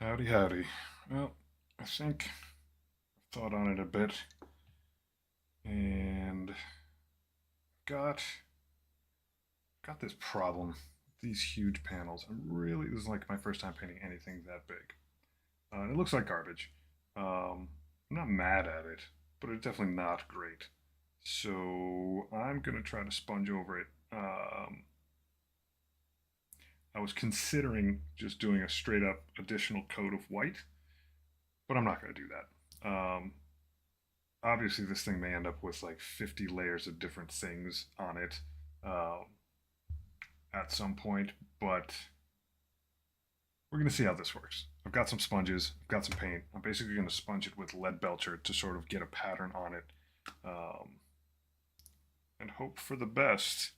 Howdy, howdy. Well, I think I've thought on it a bit and got got this problem. These huge panels. This is like my first time painting anything that big. And it looks like garbage. I'm not mad at it, but it's definitely not great. So I'm gonna try to sponge over it. I was considering just doing a straight up additional coat of white, but I'm not gonna do that. Obviously this thing may end up with like 50 layers of different things on it um, at some point, but we're going to see how this works. I've got some sponges, I've got some paint. I'm basically going to sponge it with lead belcher to sort of get a pattern on it um, and hope for the best.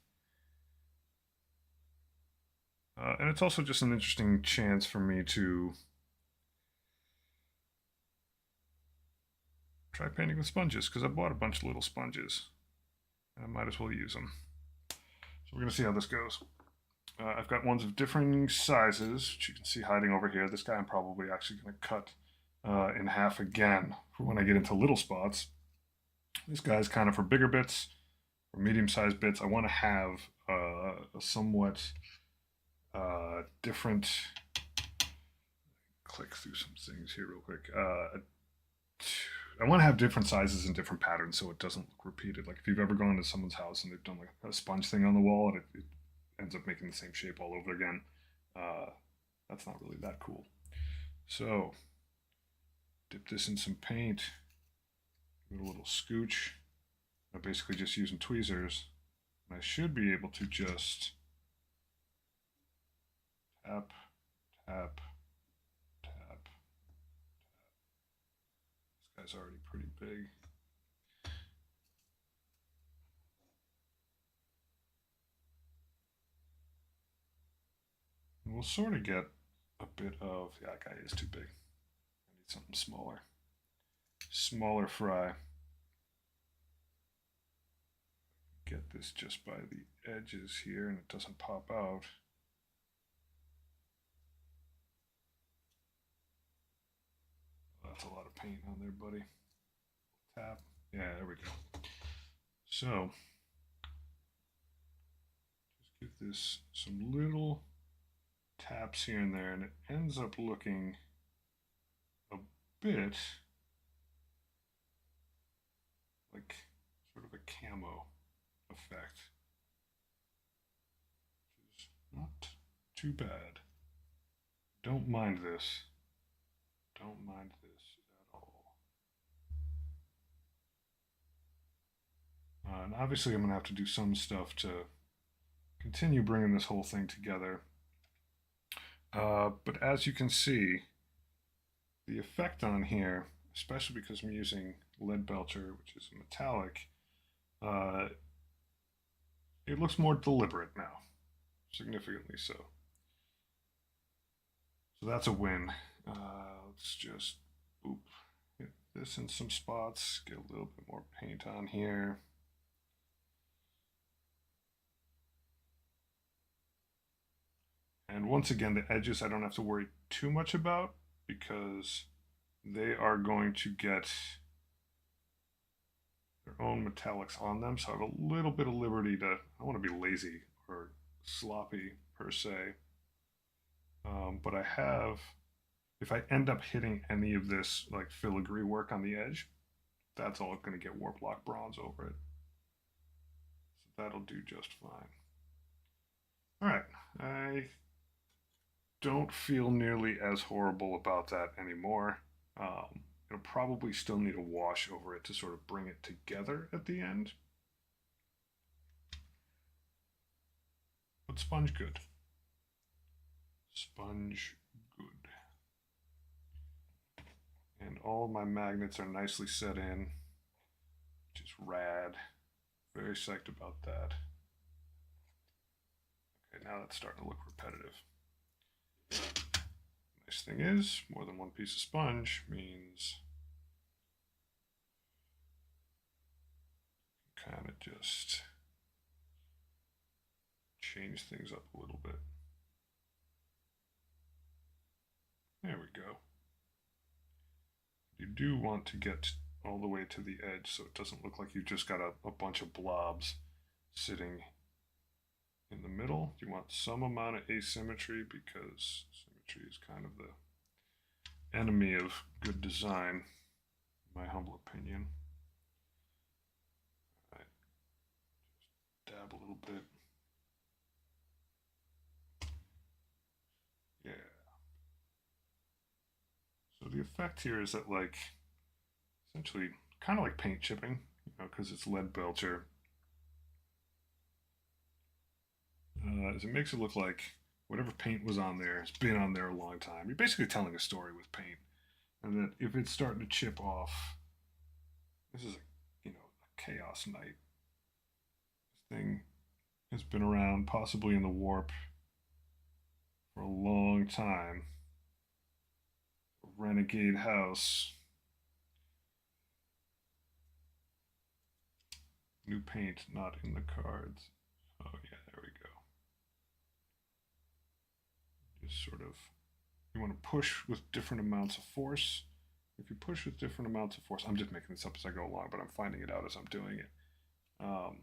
And it's also just an interesting chance for me to try painting with sponges because I bought a bunch of little sponges and I might as well use them. So we're going to see how this goes. I've got ones of differing sizes, which you can see hiding over here. This guy I'm probably actually going to cut in half again for when I get into little spots. This guy's kind of for bigger bits or medium-sized bits. I want to have a somewhat different. Click through some things here real quick. I want to have different sizes and different patterns so it doesn't look repeated. Like if you've ever gone to someone's house and they've done like a sponge thing on the wall and it ends up making the same shape all over again. That's not really that cool. So, dip this in some paint, give it a little scooch. I'm basically just using tweezers. And I should be able to just tap, tap, tap, tap. This guy's already pretty big. And we'll sort of get a bit of, yeah, that guy is too big. I need something smaller. Smaller fry. Get this just by the edges here and it doesn't pop out. That's a lot of paint on there, buddy. Tap. Yeah, there we go. So, just give this some little taps here and there, and it ends up looking a bit like sort of a camo effect, which is not too bad. Don't mind this. Don't mind this at all. And obviously I'm going to have to do some stuff to continue bringing this whole thing together. But as you can see, the effect on here, especially because I'm using lead belcher, which is metallic, it looks more deliberate now, significantly so. So that's a win. Let's just boop, hit this in some spots, get a little bit more paint on here. And once again, the edges I don't have to worry too much about because they are going to get their own metallics on them. So I have a little bit of liberty to, I don't want to be lazy or sloppy per se. But I have, if I end up hitting any of this like filigree work on the edge, that's all going to get warp lock bronze over it. So that'll do just fine. All right, I don't feel nearly as horrible about that anymore. It'll probably still need a wash over it to sort of bring it together at the end. But sponge good. Sponge good. And all my magnets are nicely set in, which is rad. Very psyched about that. Okay, now that's starting to look repetitive. Nice thing is, more than one piece of sponge means kind of just change things up a little bit. There we go. You do want to get all the way to the edge so it doesn't look like you've just got a bunch of blobs sitting in the middle. You want some amount of asymmetry because symmetry is kind of the enemy of good design, in my humble opinion. All right. Just dab a little bit. Yeah. So the effect here is that, like, essentially kind of like paint chipping, you know, because it's lead belcher. Is it makes it look like whatever paint was on there has been on there a long time. You're basically telling a story with paint, and that if it's starting to chip off, this is a chaos knight. This thing has been around, possibly in the warp, for a long time. A renegade house. New paint not in the cards. Oh yeah, there we go. Just sort of, you want to push with different amounts of force. If you push with different amounts of force, I'm just making this up as I go along, but I'm finding it out as I'm doing it. If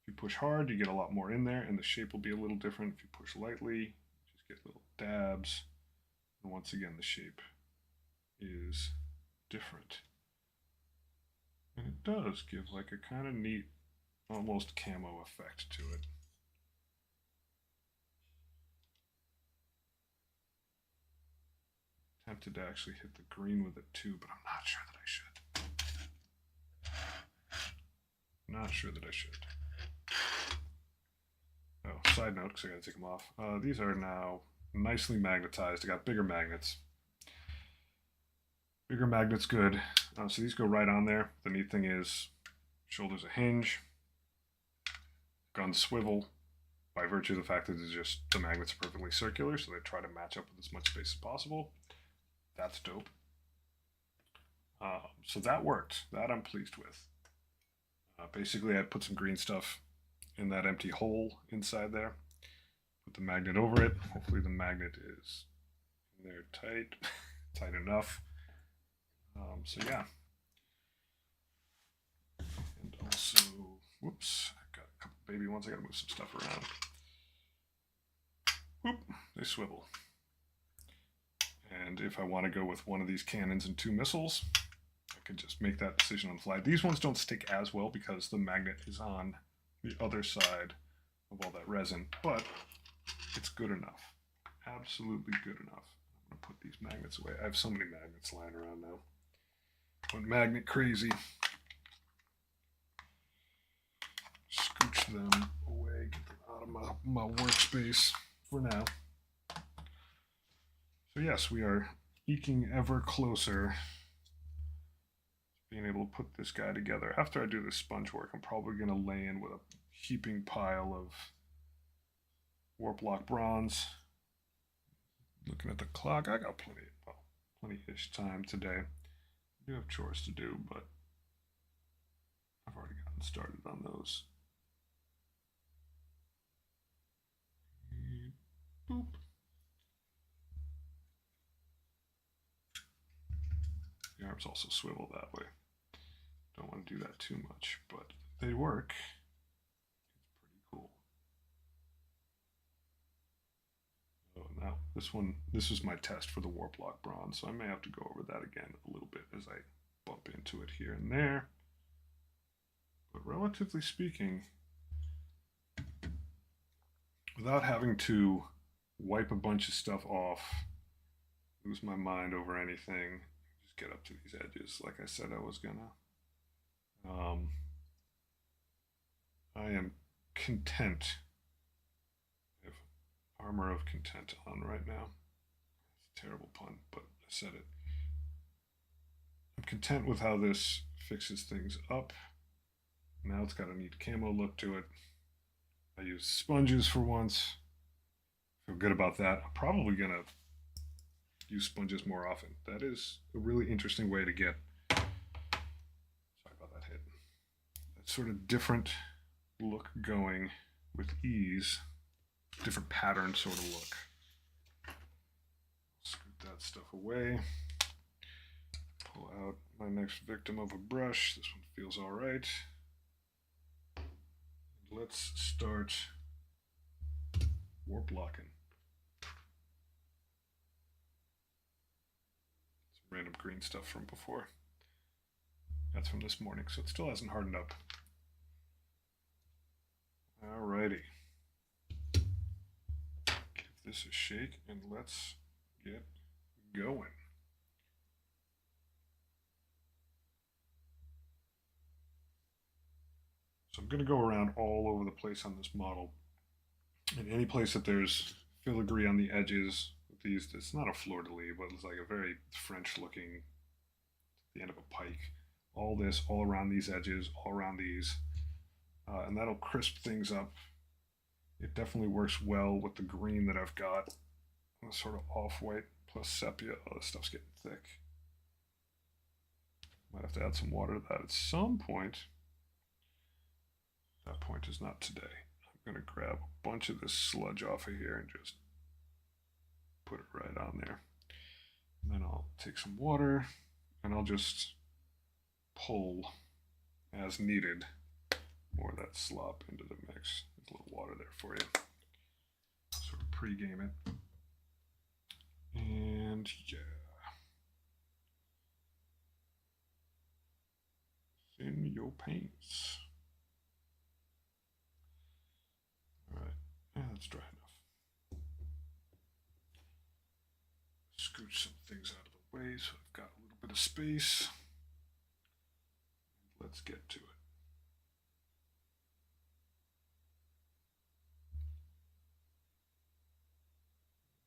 you push hard, you get a lot more in there, and the shape will be a little different. If you push lightly, you just get little dabs. And once again, the shape is different. And it does give like a kind of neat, almost camo effect to it. Tempted to actually hit the green with it too, but I'm not sure that I should. Not sure that I should. Oh, side note, because I gotta take them off. These are now nicely magnetized. I got bigger magnets. Bigger magnets, good. So these go right on there. The neat thing is, shoulders a hinge, guns swivel. By virtue of the fact that it's just the magnets are perfectly circular, so they try to match up with as much space as possible. That's dope. So that worked. That I'm pleased with. Basically, I put some green stuff in that empty hole inside there. Put the magnet over it. Hopefully the magnet is in there tight, tight enough. So yeah. And also, whoops, I got a couple baby ones. I gotta move some stuff around. Whoop, they swivel. And if I want to go with one of these cannons and 2 missiles, I can just make that decision on the fly. These ones don't stick as well because the magnet is on the other side of all that resin, but it's good enough. Absolutely good enough. I'm going to put these magnets away. I have so many magnets lying around now. Went magnet crazy. Scooch them away, get them out of my workspace for now. So yes, we are eking ever closer to being able to put this guy together. After I do this sponge work, I'm probably going to lay in with a heaping pile of warp lock bronze. Looking at the clock, I got plenty-ish time today. I do have chores to do, but I've already gotten started on those. Boop. The arms also swivel that way. Don't want to do that too much, but they work. It's pretty cool. Oh, now this was my test for the warp lock bronze, so I may have to go over that again a little bit as I bump into it here and there. But relatively speaking, without having to wipe a bunch of stuff off, lose my mind over anything, just get up to these edges like I said I was gonna. I am content. I have armor of content on right now. It's a terrible pun, but I said it. I'm content with how this fixes things up. Now it's got a neat camo look to it. I use sponges for once. Feel good about that. I'm probably gonna use sponges more often. That is a really interesting way to get, sorry about that hit, that sort of different look going with ease, different pattern sort of look. that stuff away. Pull out my next victim of a brush. This one feels all right. Let's start warp locking. Some random green stuff from before. That's from this morning, so it still hasn't hardened up. Alrighty. Give this a shake and let's get going. So I'm going to go around all over the place on this model. And any place that there's filigree on the edges with these, it's not a fleur-de-lis, but it's like a very French looking, the end of a pike. All this, all around these edges, all around these. And that'll crisp things up. It definitely works well with the green that I've got. The sort of off-white plus sepia. Oh, this stuff's getting thick. Might have to add some water to that at some point. That point is not today. I'm going to grab a bunch of this sludge off of here and just put it right on there. And then I'll take some water and I'll just pull as needed more of that slop into the mix. There's a little water there for you. Sort of pre-game it. And yeah. Thin your paints. Alright, yeah, that's dry enough. Scooch some things out of the way so I've got a little bit of space. Let's get to it.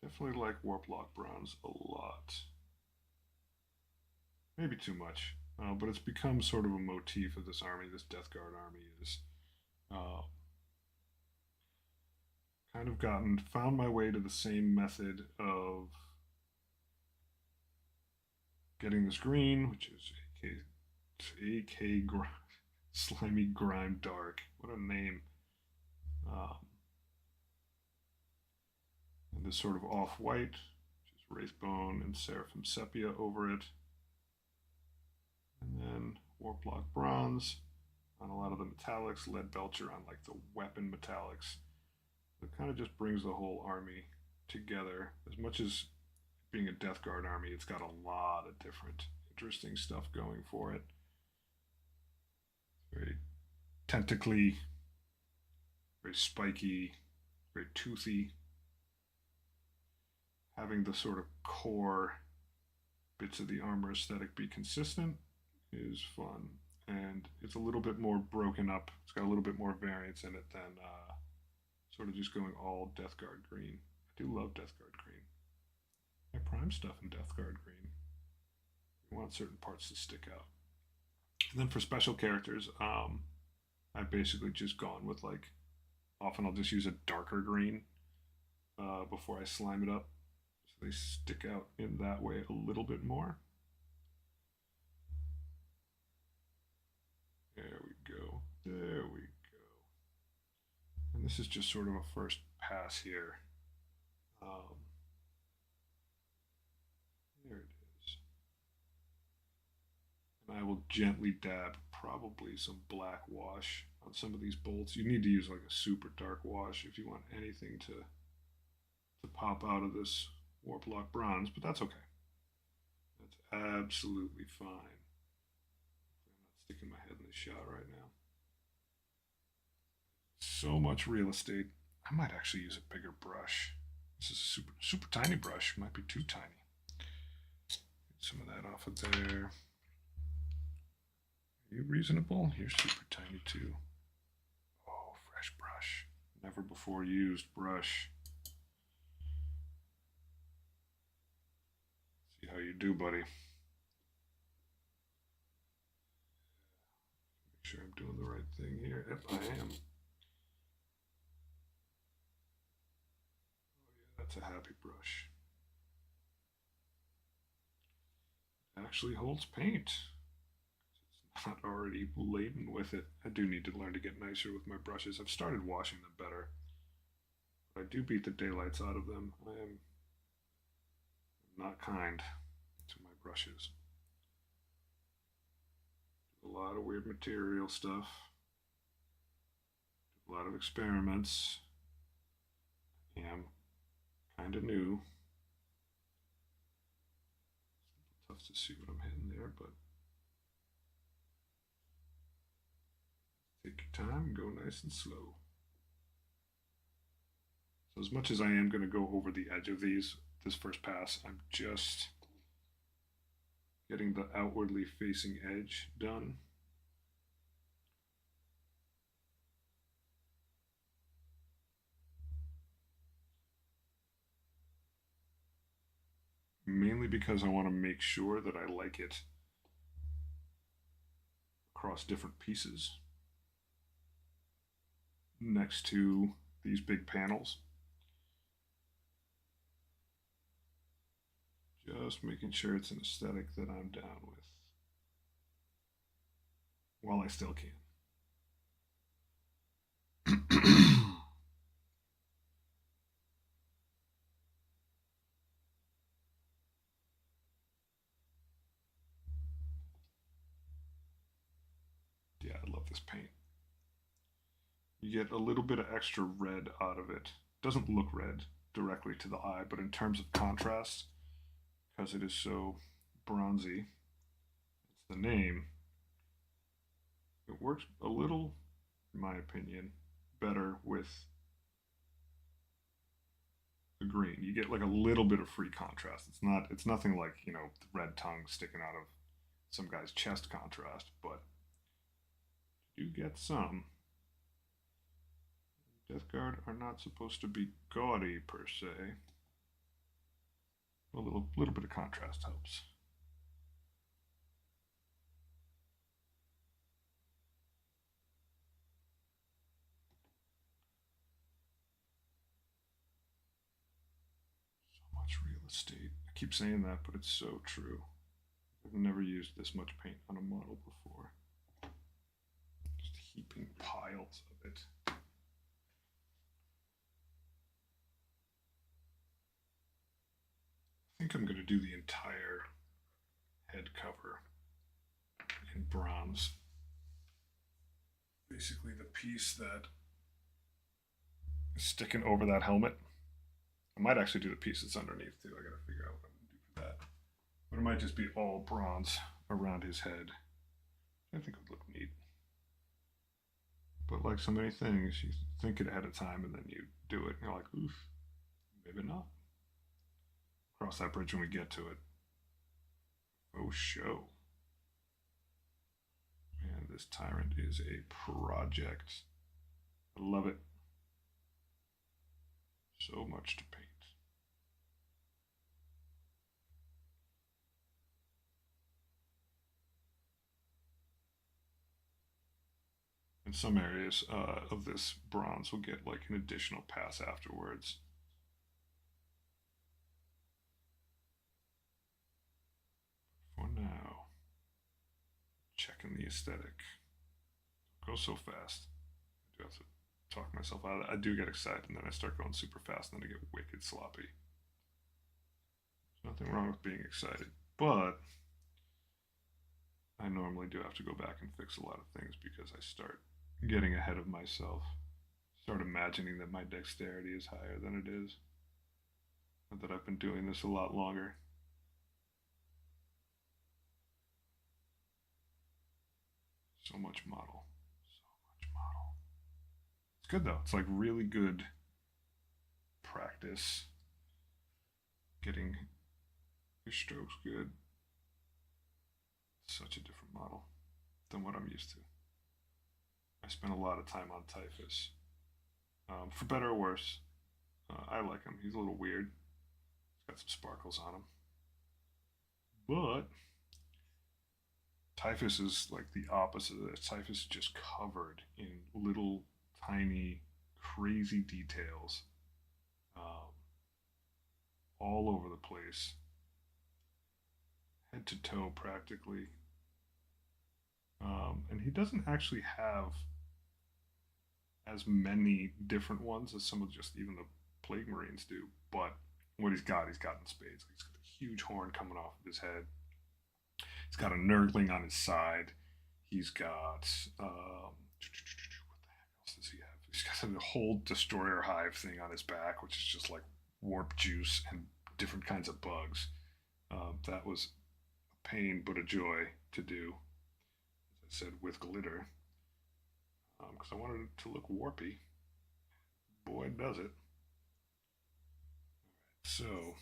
Definitely like warp lock bronze a lot. Maybe too much, but it's become sort of a motif of this army. This Death Guard army is kind of found my way to the same method of getting this green, which is AK Slimy Grime Dark. What a name. And this sort of off-white, which is Wraithbone and Seraphim Sepia over it. And then Warplock Bronze on a lot of the metallics, Lead Belcher on like the weapon metallics. It kind of just brings the whole army together. As much as being a Death Guard army, it's got a lot of different interesting stuff going for it. Very tentacly, very spiky, very toothy. Having the sort of core bits of the armor aesthetic be consistent is fun. And it's a little bit more broken up. It's got a little bit more variance in it than sort of just going all Death Guard green. I do love Death Guard green. I prime stuff in Death Guard green. You want certain parts to stick out. And then for special characters, I've basically just gone with like, often I'll just use a darker green before I slime it up. So they stick out in that way a little bit more. There we go. There we go. And this is just sort of a first pass here. There it is. And I will gently dab probably some black wash on some of these bolts. You need to use like a super dark wash if you want anything to pop out of this Warplock Bronze, but that's okay. That's absolutely fine. I'm not sticking my head in the shot right now. So much real estate. I might actually use a bigger brush. This is a super tiny brush. Might be too tiny. Get some of that off of there. Are you reasonable? You're super tiny too. Oh, fresh brush. Never before used brush. See how you do, buddy. Make sure I'm doing the right thing here. Yep, I am. That's a happy brush. It actually holds paint. It's not already laden with it. I do need to learn to get nicer with my brushes. I've started washing them better. But I do beat the daylights out of them. I am not kind to my brushes. A lot of weird material stuff. A lot of experiments. I am kind of new. It's tough to see what I'm hitting there, but take your time and go nice and slow. So as much as I am going to go over the edge of this first pass, I'm just getting the outwardly facing edge done. Mainly because I want to make sure that I like it across different pieces next to these big panels. Just making sure it's an aesthetic that I'm down with while I still can. Yeah, I love this paint. You get a little bit of extra red out of it. Doesn't look red directly to the eye, but in terms of contrast, because it is so bronzy, it's the name, it works a little, in my opinion, better with the green. You get like a little bit of free contrast. It's nothing like, the red tongue sticking out of some guy's chest contrast, but you get some. Death Guard are not supposed to be gaudy per se. A little bit of contrast helps. So much real estate. I keep saying that, but it's so true. I've never used this much paint on a model before. Just heaping piles of it. I think I'm going to do the entire head cover in bronze. Basically the piece that is sticking over that helmet. I might actually do the piece that's underneath too. I gotta figure out what I'm gonna do for that. But it might just be all bronze around his head. I think it would look neat. But like so many things, you think it ahead of time and then you do it and you're like, oof, maybe not. Cross that bridge when we get to it. Oh, show. Man, this Tyrant is a project. I love it. So much to paint. In some areas of this bronze will get like an additional pass afterwards. For now, checking the aesthetic. Go so fast. I do have to talk myself out of that. I do get excited and then I start going super fast and then I get wicked sloppy. There's nothing wrong with being excited, but I normally do have to go back and fix a lot of things because I start getting ahead of myself. Start imagining that my dexterity is higher than it is. And that I've been doing this a lot longer. So much model. So much model. It's good though. It's like really good practice getting your strokes good. Such a different model than what I'm used to. I spent a lot of time on Typhus. For better or worse, I like him. He's a little weird. He's got some sparkles on him. But Typhus is like the opposite of this. Typhus is just covered in little tiny crazy details all over the place, head to toe practically. And he doesn't actually have as many different ones as some of just even the Plague Marines do. But what he's got in spades. He's got a huge horn coming off of his head. He's got a nurgling on his side. He's got what the heck else does he have? He's got a whole destroyer hive thing on his back, which is just like warp juice and different kinds of bugs. That was a pain but a joy to do, as I said, with glitter, because I wanted it to look warpy. Boy, does it. So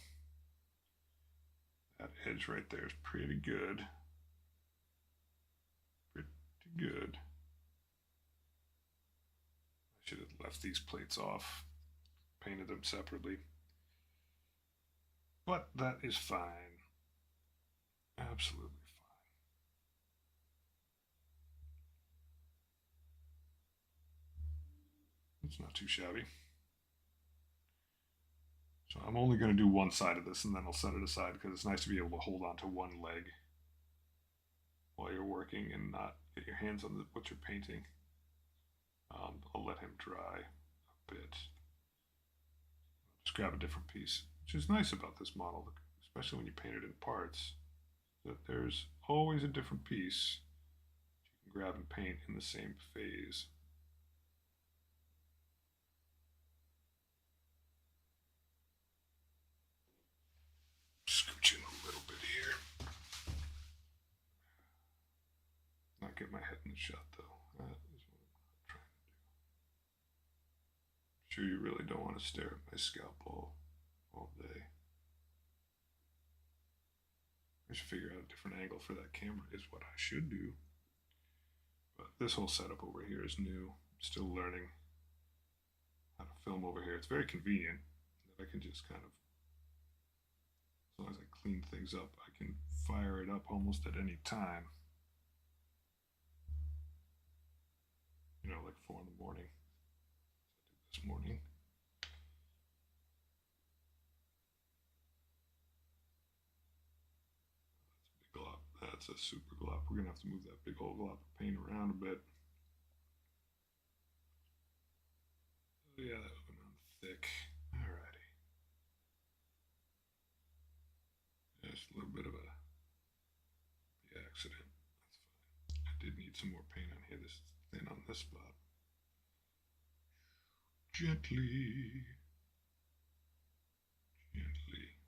that edge right there is pretty good. Pretty good. I should have left these plates off, painted them separately. But that is fine. Absolutely fine. It's not too shabby. So I'm only going to do one side of this and then I'll set it aside because it's nice to be able to hold on to one leg while you're working and not get your hands on what you're painting. I'll let him dry a bit. Just grab a different piece, which is nice about this model, especially when you paint it in parts, that there's always a different piece you can grab and paint in the same phase. Scooch in a little bit here. Not get my head in the shot though. That is what I'm trying to do. I'm sure you really don't want to stare at my scalp all day. I should figure out a different angle for that camera is what I should do. But this whole setup over here is new. I'm still learning how to film over here. It's very convenient that I can just kind of, as long as I clean things up, I can fire it up almost at any time. You know, like 4 in the morning. I did this morning. That's a big glob. That's a super glob. We're gonna have to move that big old glob of paint around a bit. Oh yeah, that went on thick. Alrighty. Just a little bit of the accident. That's fine. I did need some more paint on here. This is thin on this spot. Gently. Gently.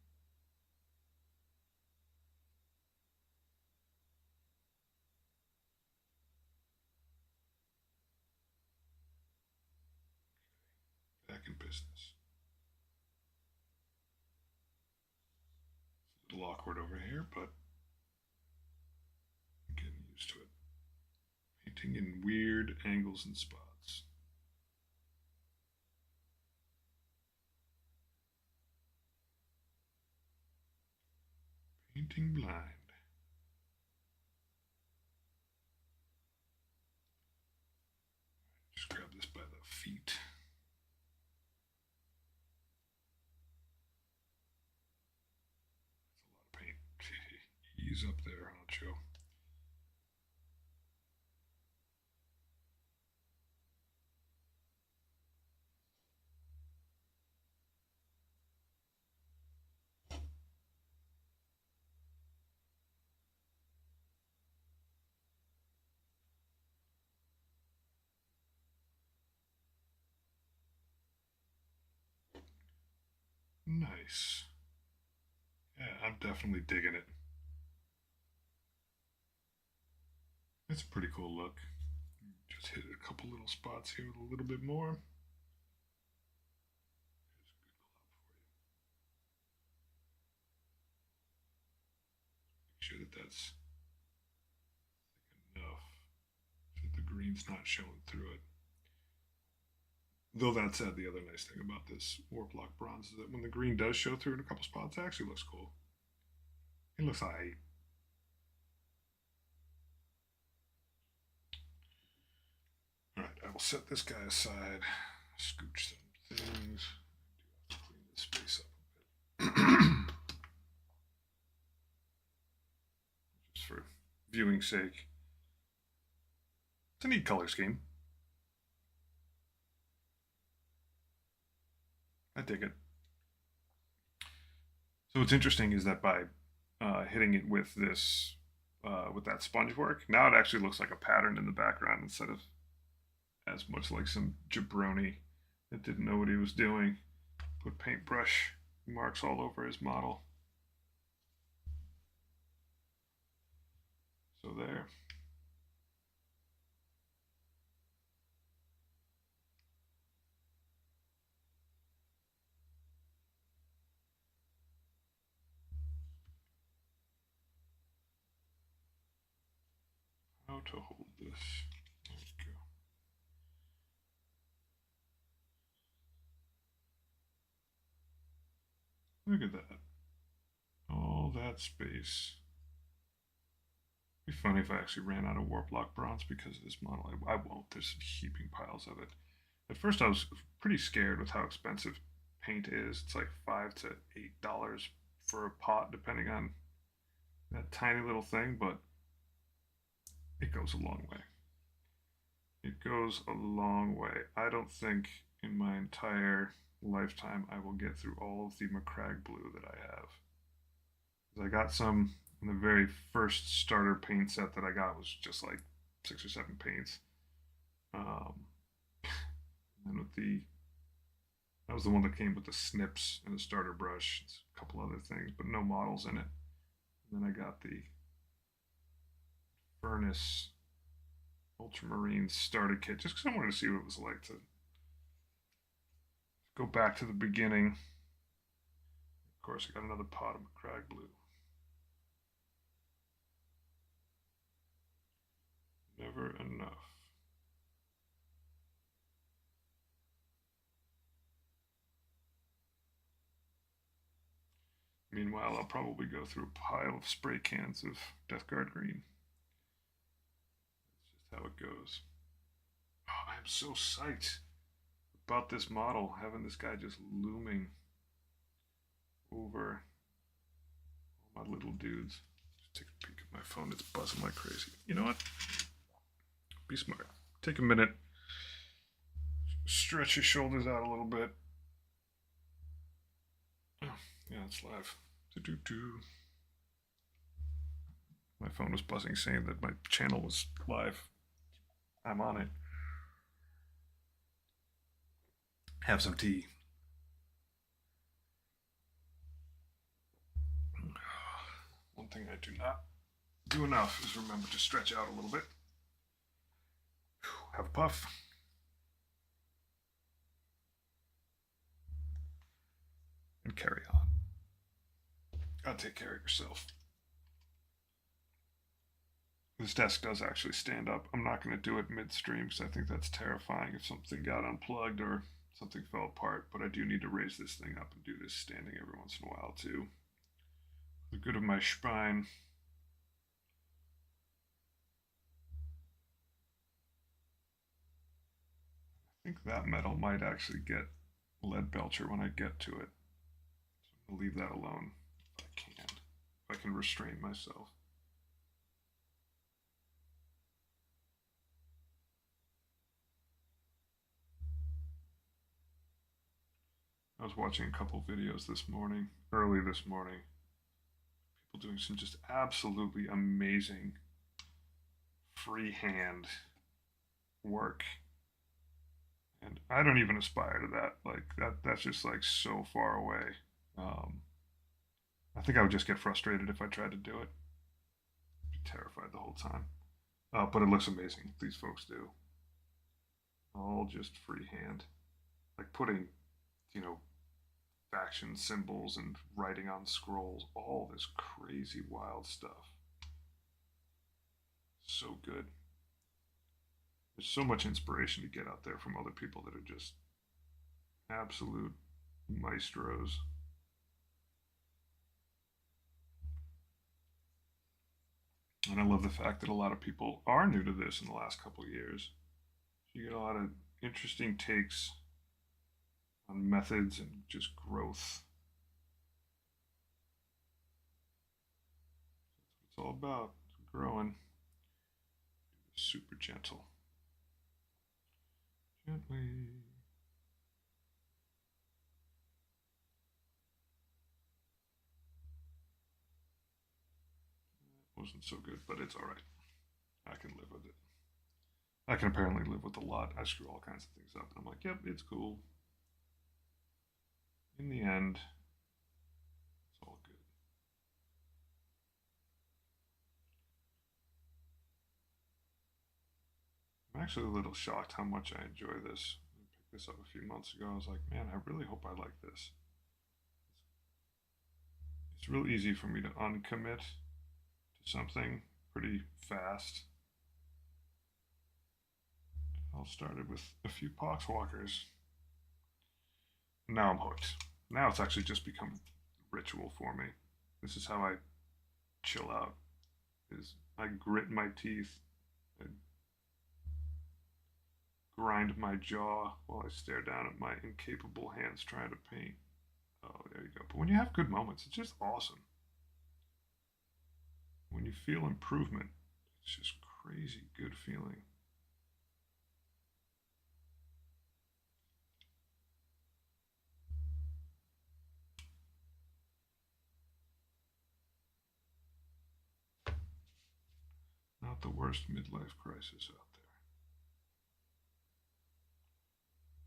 Okay. Back in business. It's a little awkward over here, but I'm getting used to it. Painting in weird angles and spots. Painting blind. Just grab this by the feet. That's a lot of paint. Ease up there, Honcho. Nice. Yeah, I'm definitely digging it. It's a pretty cool look. Just hit a couple little spots here with a little bit more. Make sure that that's thick enough so that the green's not showing through it. Though that said, the other nice thing about this Warplock bronze is that when the green does show through in a couple spots, it actually looks cool. It looks alright. Alright, I will set this guy aside, scooch some things. I do have to clean this space up a bit. Just for viewing sake. It's a neat color scheme. I dig it. So what's interesting is that by hitting it with this, with that sponge work, now it actually looks like a pattern in the background instead of as much like some jabroni that didn't know what he was doing. Put paintbrush marks all over his model. So there. How to hold this. There we go. Look at that. All that space. It'd be funny if I actually ran out of Warplock bronze because of this model. I won't. There's heaping piles of it. At first, I was pretty scared with how expensive paint is. It's like $5 to $8 for a pot, depending on that tiny little thing, but it goes a long way. It goes a long way. I don't think in my entire lifetime I will get through all of the McCrag blue that I have. I got some in the very first starter paint set that I got was just like 6 or 7 paints. And with that was the one that came with the snips and the starter brush, a couple other things, but no models in it. And then I got the Furnace Ultramarine starter kit just because I wanted to see what it was like to go back to the beginning. Of course, I got another pot of McCrag blue. Never enough. Meanwhile, I'll probably go through a pile of spray cans of Death Guard green. That's just how it goes. Oh, I am so psyched about this model, having this guy just looming over all my little dudes. Just take a peek at my phone. It's buzzing like crazy. You know what? Be smart. Take a minute. Stretch your shoulders out a little bit. Oh, yeah, it's live. Do-do-do. My phone was buzzing saying that my channel was live. I'm on it. Have some tea. One thing I do not do enough is remember to stretch out a little bit. Have a puff. And carry on. Gotta take care of yourself. This desk does actually stand up. I'm not going to do it midstream because I think that's terrifying if something got unplugged or something fell apart. But I do need to raise this thing up and do this standing every once in a while too. For the good of my spine. I think that metal might actually get lead belcher when I get to it. So I'm going to leave that alone if I can. If I can restrain myself. I was watching a couple videos this morning, early this morning. People doing some just absolutely amazing freehand work. And I don't even aspire to that. Like that's just like so far away. I think I would just get frustrated if I tried to do it. I'd be terrified the whole time. But it looks amazing. These folks do. All just freehand. Like putting, faction symbols and writing on scrolls. All this crazy wild stuff. So good. There's so much inspiration to get out there from other people that are just absolute maestros. And I love the fact that a lot of people are new to this in the last couple of years. You get a lot of interesting takes on methods and just growth. That's what it's all about. It's growing. Super gentle. Gently. wasn't so good, but it's all right. I can live with it. I can apparently live with a lot. I screw all kinds of things up, and I'm like, yep, it's cool. In the end, it's all good. I'm actually a little shocked how much I enjoy this. I picked this up a few months ago. I was like, man, I really hope I like this. It's real easy for me to uncommit to something pretty fast. I all started with a few poxwalkers. Now I'm hooked. Now it's actually just become ritual for me. This is how I chill out. Is I grit my teeth, I grind my jaw while I stare down at my incapable hands trying to paint. Oh, there you go. But when you have good moments, it's just awesome. When you feel improvement, it's just crazy good feeling. Not the worst midlife crisis out there.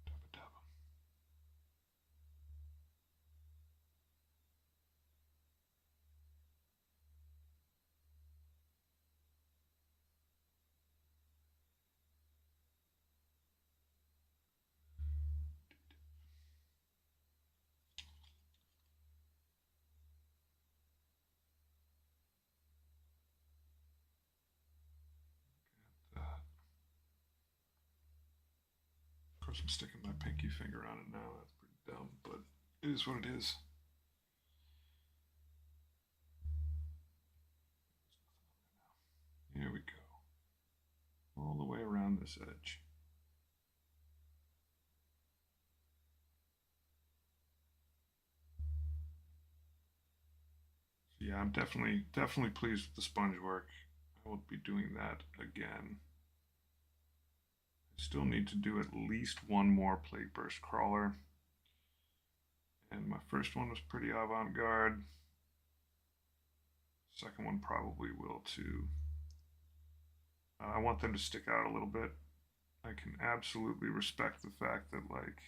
Dabba dabba. Of course, I'm sticking my pinky finger on it now. That's pretty dumb, but it is what it is. Here we go. All the way around this edge. So yeah, I'm definitely pleased with the sponge work. I will be doing that again. I still need to do at least one more plate burst crawler. And my first one was pretty avant-garde. Second one probably will too. I want them to stick out a little bit. I can absolutely respect the fact that like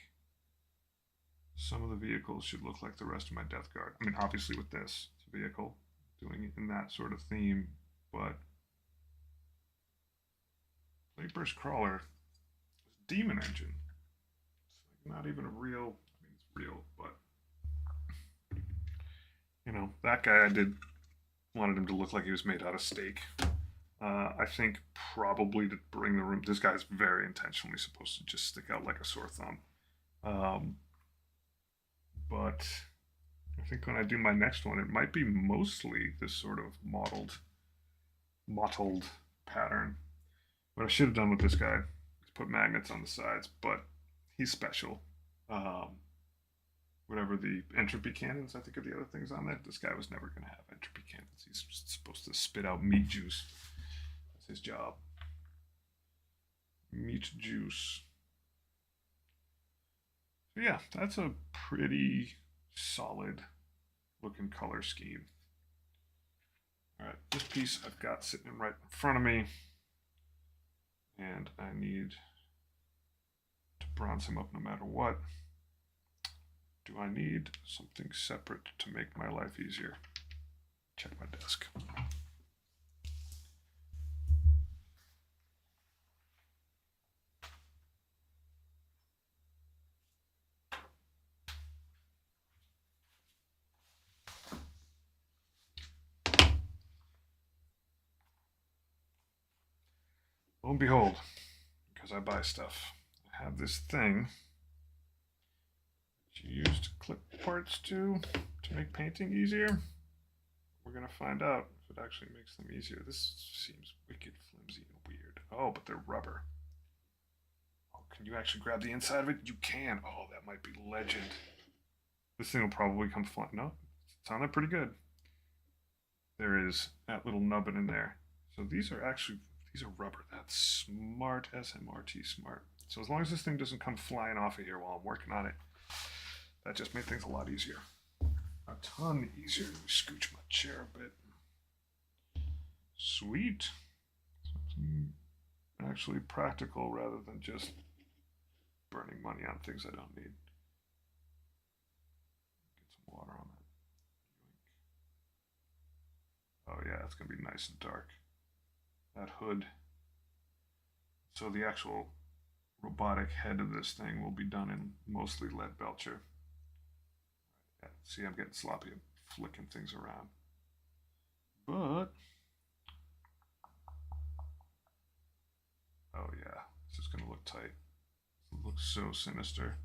some of the vehicles should look like the rest of my Death Guard. I mean, obviously with this, it's a vehicle doing it in that sort of theme, but Plate Burst Crawler is Demon Engine. It's like not even a real, I mean, it's real, but you know, that guy I did wanted him to look like he was made out of steak. I think probably to bring the room, this guy's very intentionally supposed to just stick out like a sore thumb. But I think when I do my next one, it might be mostly this sort of mottled pattern. What I should have done with this guy is put magnets on the sides, but he's special. Whatever the entropy cannons, I think are the other things on that. This guy was never going to have entropy cannons. He's just supposed to spit out meat juice. That's his job. Meat juice. So yeah, that's a pretty solid looking color scheme. All right, this piece I've got sitting right in front of me, and I need to bronze him up no matter what. Do I need something separate to make my life easier? Check my desk. Lo and behold, because I buy stuff, I have this thing that you use to clip parts to make painting easier. We're going to find out if it actually makes them easier. This seems wicked flimsy and weird. Oh, but they're rubber. Oh, can you actually grab the inside of it? You can. Oh, that might be legend. This thing will probably come flying. No, it's on there pretty good. There is that little nubbin in there. So these are rubber. That's smart, SMRT smart. So as long as this thing doesn't come flying off of here while I'm working on it, that just made things a lot easier. A ton easier. Let me scooch my chair a bit. Sweet. Something actually practical rather than just burning money on things I don't need. Get some water on that. Oh yeah, it's gonna be nice and dark. That hood. So the actual robotic head of this thing will be done in mostly lead belcher. Yeah, see, I'm getting sloppy. I'm flicking things around. But oh yeah, this is gonna look tight. It looks so sinister.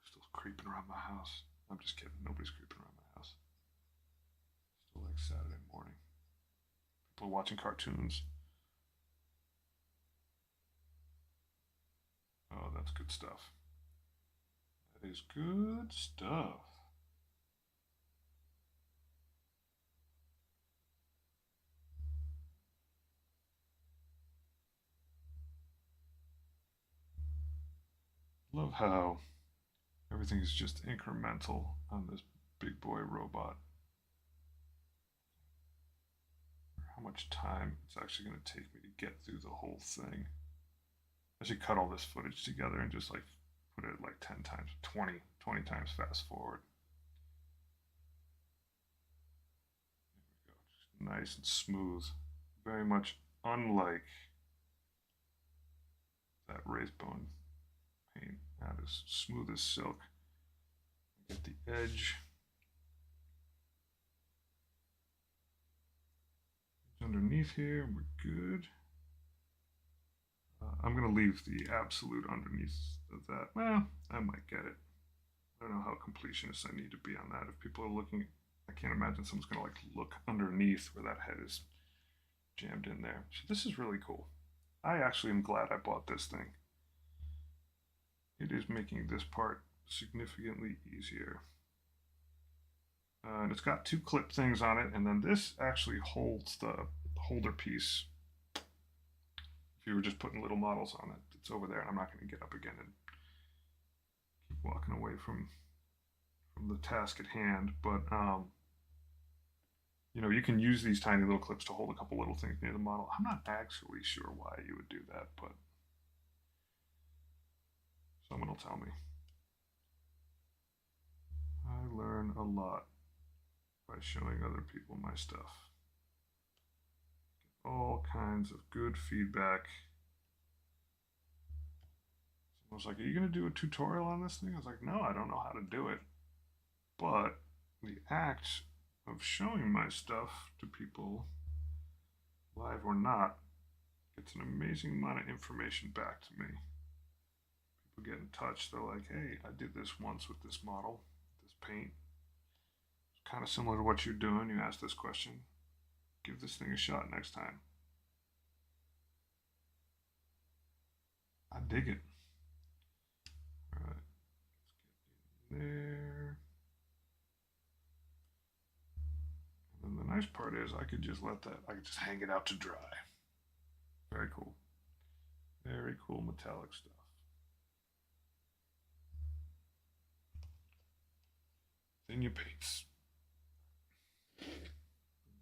Still creeping around my house. I'm just kidding. Nobody's creeping around my house. Still like Saturday morning. People are watching cartoons. Oh, that's good stuff. That is good stuff. Love how everything is just incremental on this big boy robot. How much time it's actually going to take me to get through the whole thing. I should cut all this footage together and just like put it like 10 times, 20 times fast forward. There we go. Just nice and smooth. Very much unlike that raised bone paint. That is smooth as silk. Get the edge. Underneath here, we're good. I'm going to leave the absolute underneath of that. Well, I might get it. I don't know how completionist I need to be on that. If people are looking, I can't imagine someone's going to like look underneath where that head is jammed in there. So this is really cool. I actually am glad I bought this thing. It is making this part significantly easier. And it's got two clip things on it, and then this actually holds the holder piece. If you were just putting little models on it, it's over there, and I'm not going to get up again and keep walking away from the task at hand. But you know, you can use these tiny little clips to hold a couple little things near the model. I'm not actually sure why you would do that, but someone will tell me. I learn a lot by showing other people my stuff. Get all kinds of good feedback. Someone was like, are you going to do a tutorial on this thing? I was like, no, I don't know how to do it. But the act of showing my stuff to people, live or not, gets an amazing amount of information back to me. People get in touch. They're like, hey, I did this once with this model, this paint. Kind of similar to what you're doing. You ask this question. Give this thing a shot next time. I dig it. All right, let's get in there. And then the nice part is I could just I could just hang it out to dry. Very cool. Very cool metallic stuff. Then you paints.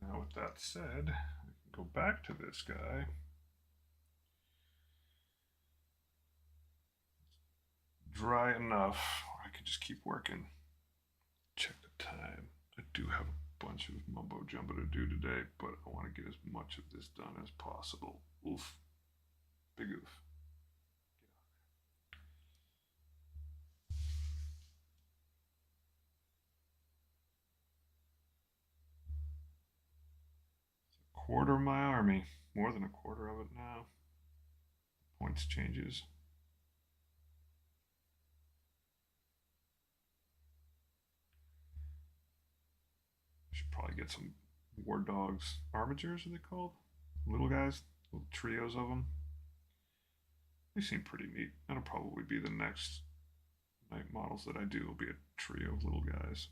Now with that said, I can go back to this guy. Dry enough, or I can just keep working. Check the time. I do have a bunch of mumbo jumbo to do today, but I want to get as much of this done as possible. Oof. Big oof. Quarter of my army, more than a quarter of it now. Points changes. Should probably get some war dogs. Armigers are they called? Little guys, little trios of them. They seem pretty neat. That'll probably be the next night models that I do. Will be a trio of little guys.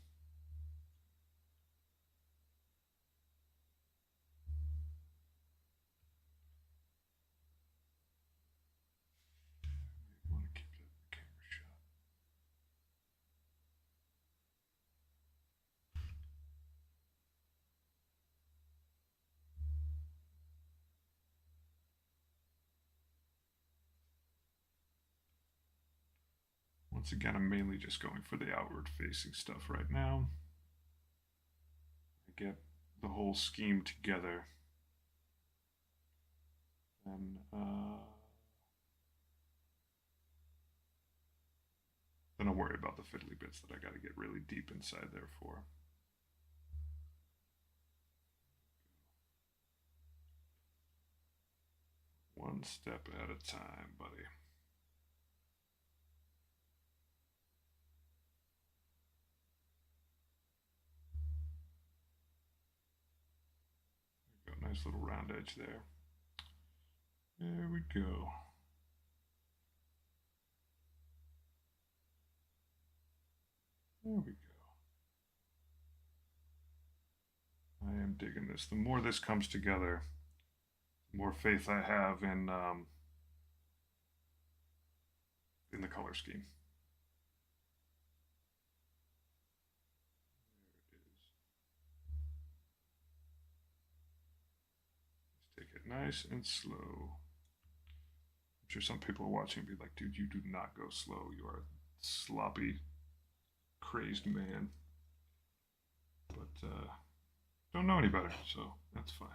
Once again, I'm mainly just going for the outward facing stuff right now. I get the whole scheme together. And then I'll worry about the fiddly bits that I got to get really deep inside there for. One step at a time, buddy. There we go, nice little round edge there. There we go. There we go. I am digging this. The more this comes together, the more faith I have in the color scheme. There it is. Let's take it nice and slow. I'm sure some people are watching and be like, dude, you do not go slow. You are a sloppy, crazed man. But don't know any better, so that's fine.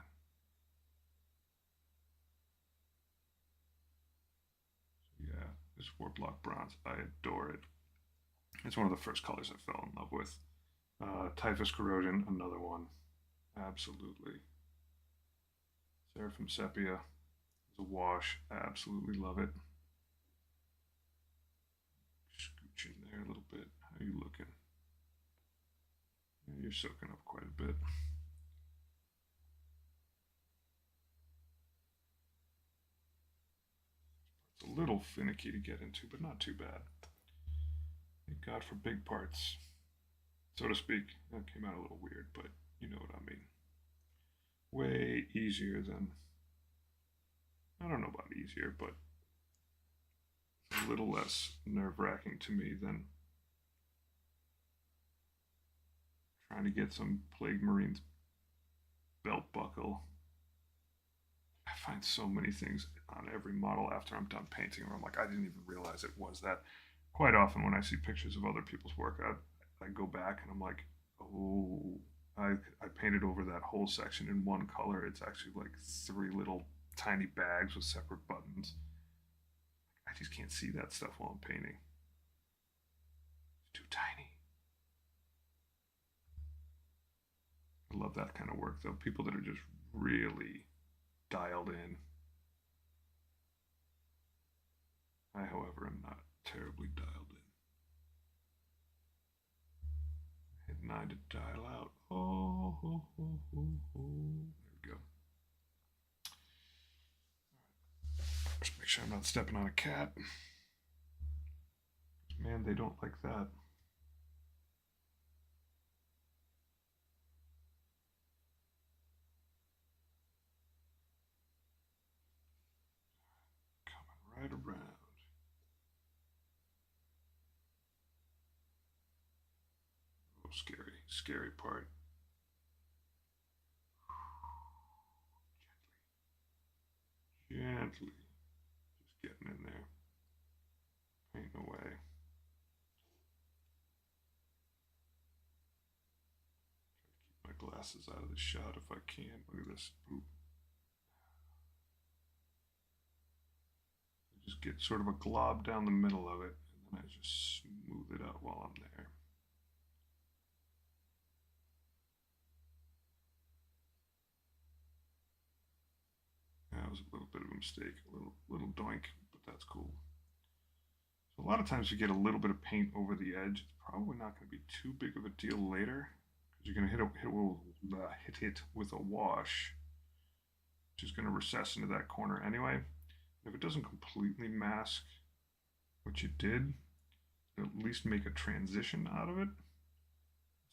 Yeah, this Warblock Bronze, I adore it. It's one of the first colors I fell in love with. Typhus Corrosion, another one. Absolutely. Seraphim Sepia is a wash. I absolutely love it. Scooch in there a little bit. How are you looking? Yeah, you're soaking up quite a bit. It's a little finicky to get into, but not too bad. Thank God for big parts, so to speak. That came out a little weird, but you know what I mean. Way easier than, I don't know about easier, but a little less nerve-wracking to me than trying to get some Plague Marine's belt buckle. I find so many things on every model after I'm done painting where I'm like, I didn't even realize it was that. Quite often when I see pictures of other people's work, I go back and I'm like, oh, I painted over that whole section in one color. It's actually like 3 little tiny bags with separate buttons. I just can't see that stuff while I'm painting. It's too tiny. I love that kind of work though. People that are just really dialed in. I, however, am not terribly dialed in. Hit 9 to dial out. Oh, oh, oh, oh, oh. There we go. Just make sure I'm not stepping on a cat. Man, they don't like that. Coming right around. Oh, scary, scary part. Gently. Just getting in there. Painting away. Try to keep my glasses out of the shot if I can. Look at this. Ooh. I just get sort of a glob down the middle of it, and then I just smooth it out while I'm there. That was a little bit of a mistake, a little doink, but that's cool. So a lot of times you get a little bit of paint over the edge. It's probably not going to be too big of a deal later because you're going to hit it with a wash, which is going to recess into that corner anyway. If it doesn't completely mask what you did, at least make a transition out of it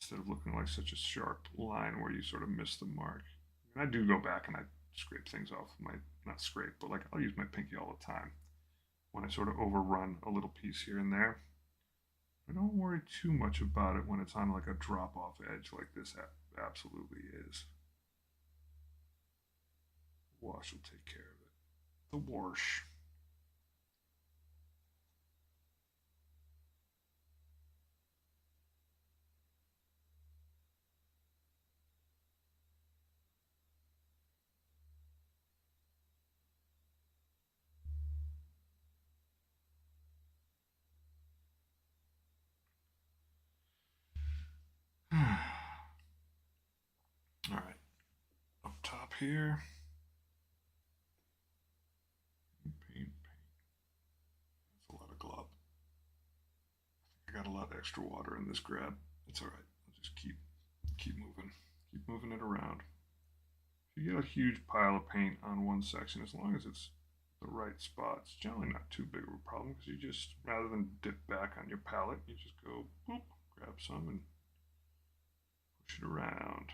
instead of looking like such a sharp line where you sort of miss the mark. And I do go back and I scrape things off my, not scrape, but like I'll use my pinky all the time when I sort of overrun a little piece here and there. I don't worry too much about it when it's on like a drop off edge like this absolutely is. Wash will take care of it. The wash. here. Paint. That's a lot of glob. I got a lot of extra water in this grab. It's all right. I'll just keep moving. Keep moving it around. If you get a huge pile of paint on one section, as long as it's the right spot, it's generally not too big of a problem, because you just, rather than dip back on your palette, you just go boop, grab some and push it around.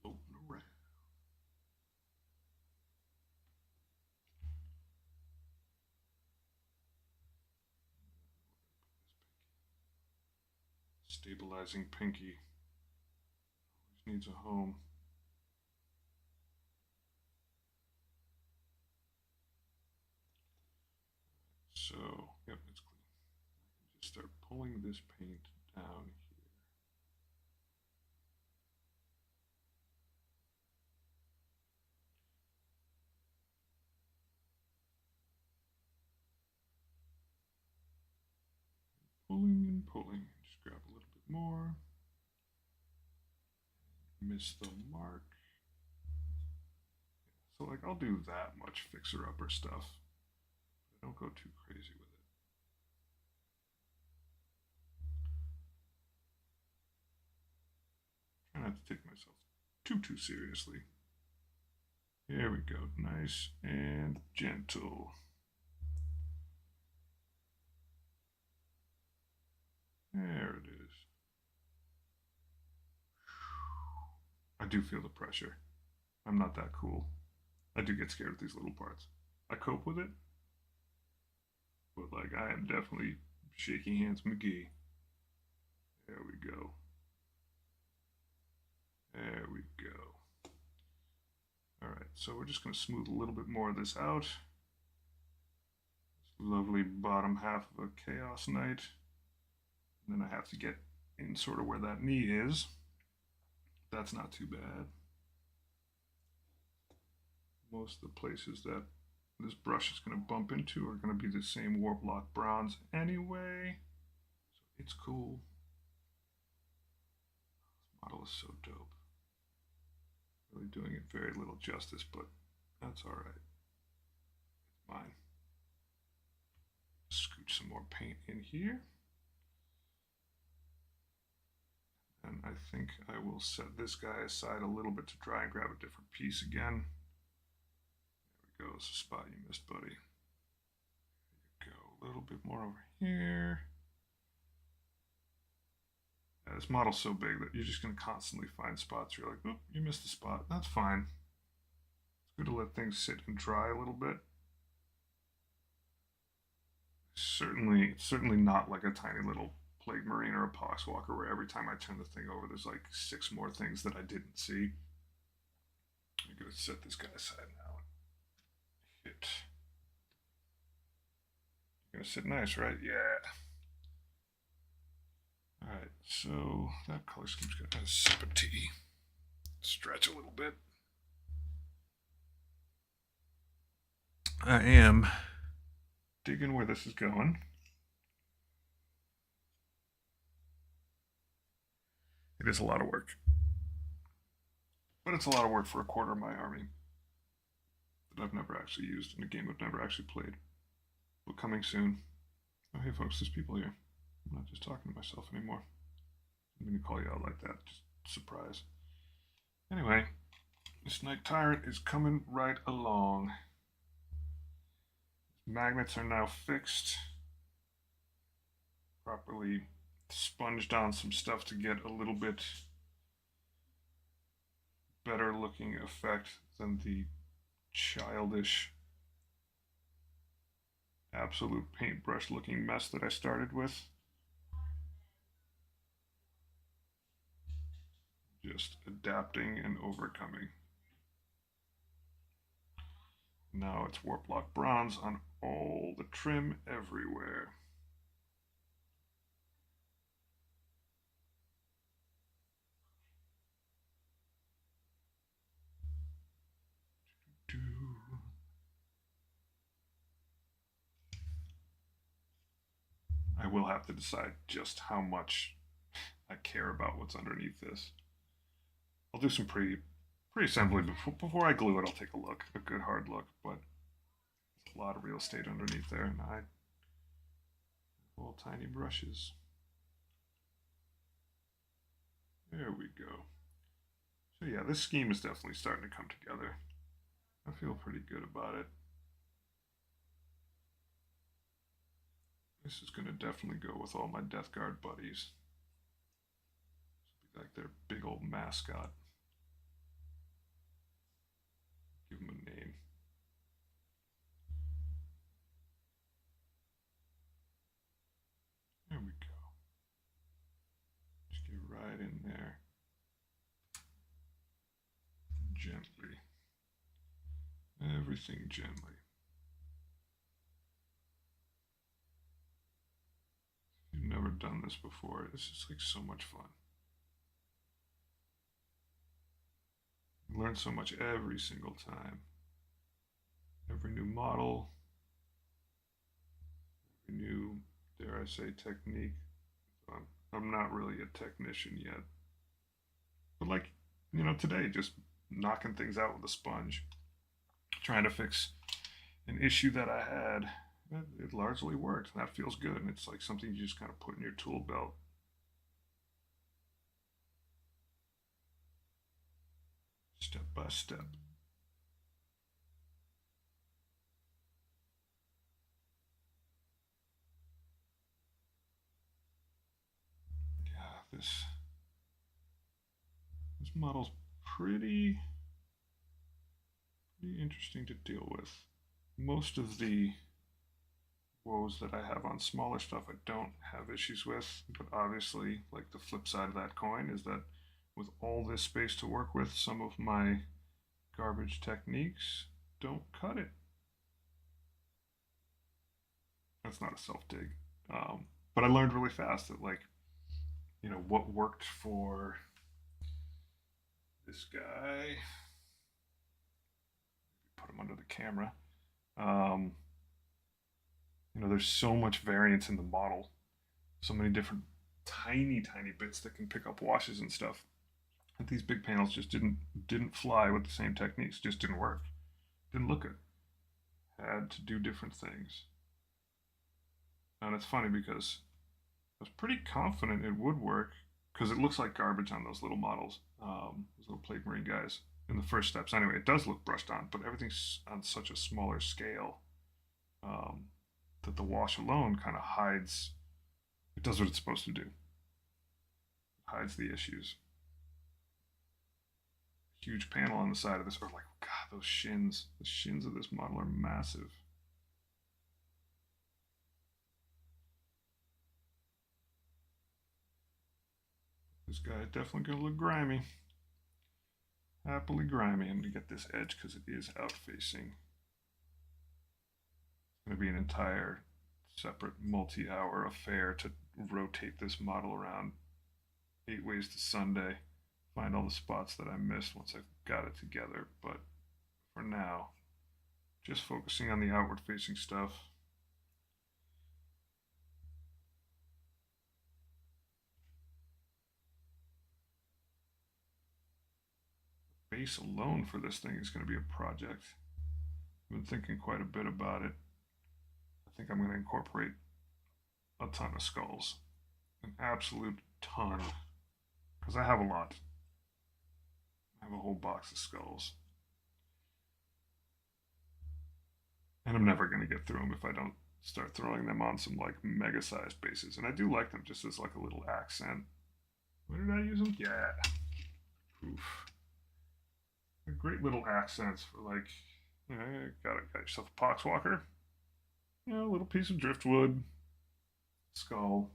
Floating around. Stabilizing pinky. Always needs a home. So, yep, it's clean. I can just start pulling this paint down here. Pulling and pulling. Just grab a little bit more. Miss the mark. So, like, I'll do that much fixer-upper stuff. But I don't go too crazy with it. Try not to take myself too seriously. Here we go. Nice and gentle. There it is. I do feel the pressure. I'm not that cool. I do get scared of these little parts. I cope with it, but like, I am definitely shaky hands McGee. There we go. There we go. All right, so we're just going to smooth a little bit more of this out. This lovely bottom half of a Chaos Knight. And then I have to get in sort of where that knee is. That's not too bad. Most of the places that this brush is going to bump into are going to be the same Warplock bronze anyway. So it's cool. This model is so dope. Really doing it very little justice, but that's all right. It's mine. Scooch some more paint in here. And I think I will set this guy aside a little bit to try and grab a different piece again. There we go. It's a spot you missed, buddy. There you go. A little bit more over here. Yeah, this model's so big that you're just going to constantly find spots where you're like, oop, you missed a spot. That's fine. It's good to let things sit and dry a little bit. Certainly not like a tiny little Plague Marine or a Poxwalker where every time I turn the thing over there's like 6 more things that I didn't see. I'm going to set this guy aside now. Hit. You're going to sit nice, right? Yeah. Alright, so that color scheme's going to have a sip of tea. Stretch a little bit. I am digging where this is going. It is a lot of work. But it's a lot of work for a quarter of my army that I've never actually used in a game I've never actually played. But coming soon. Oh, hey folks, there's people here. I'm not just talking to myself anymore. I'm going to call you out like that. Just surprise. Anyway, this Night Tyrant is coming right along. Magnets are now fixed. Properly sponged on some stuff to get a little bit better looking effect than the childish absolute paintbrush looking mess that I started with. Just adapting and overcoming. Now it's Warplock bronze on all the trim everywhere. I will have to decide just how much I care about what's underneath this. I'll do some pre-assembly before I glue it. I'll take a look, a good hard look, but there's a lot of real estate underneath there, and I little tiny brushes. There we go. So yeah, this scheme is definitely starting to come together. I feel pretty good about it. This is going to definitely go with all my Death Guard buddies. This will be like their big old mascot. Give them a name. There we go. Just get right in there. Gently. Everything gently. If you've never done this before, this is like so much fun. You learn so much every single time. Every new model, every new, dare I say, technique. I'm not really a technician yet. But like, you know, today, just knocking things out with a sponge, trying to fix an issue that I had. It largely worked. That feels good. And it's like something you just kind of put in your tool belt. Step by step. Yeah, this model's pretty interesting to deal with. Most of the woes that I have on smaller stuff I don't have issues with, but obviously, like, the flip side of that coin is that with all this space to work with, some of my garbage techniques don't cut it. That's not a self-dig. But I learned really fast that, like, you know, what worked for this guy, put him under the camera. You know, there's so much variance in the model, so many different tiny bits that can pick up washes and stuff. That these big panels just didn't fly with the same techniques. Just didn't work. Didn't look good. Had to do different things. And it's funny because I was pretty confident it would work because it looks like garbage on those little models, those little plate marine guys in the first steps. Anyway, it does look brushed on, but everything's on such a smaller scale that the wash alone kind of hides. It does what it's supposed to do. It hides the issues. Huge panel on the side of this, or like, God, those shins. The shins of this model are massive. This guy is definitely going to look grimy. Happily grimy. I'm going to get this edge because it is out facing. It's going to be an entire separate multi-hour affair to rotate this model around 8 ways to Sunday. Find all the spots that I missed once I've got it together. But for now, just focusing on the outward facing stuff. Base alone for this thing is going to be a project. I've been thinking quite a bit about it. I think I'm going to incorporate a ton of skulls, an absolute ton, because I have a lot. I have a whole box of skulls, and I'm never going to get through them if I don't start throwing them on some like mega sized bases. And I do like them just as like a little accent. Where did I use them? Yeah. Oof. Great little accents for, like, you know, got yourself a poxwalker, you know, a little piece of driftwood, skull,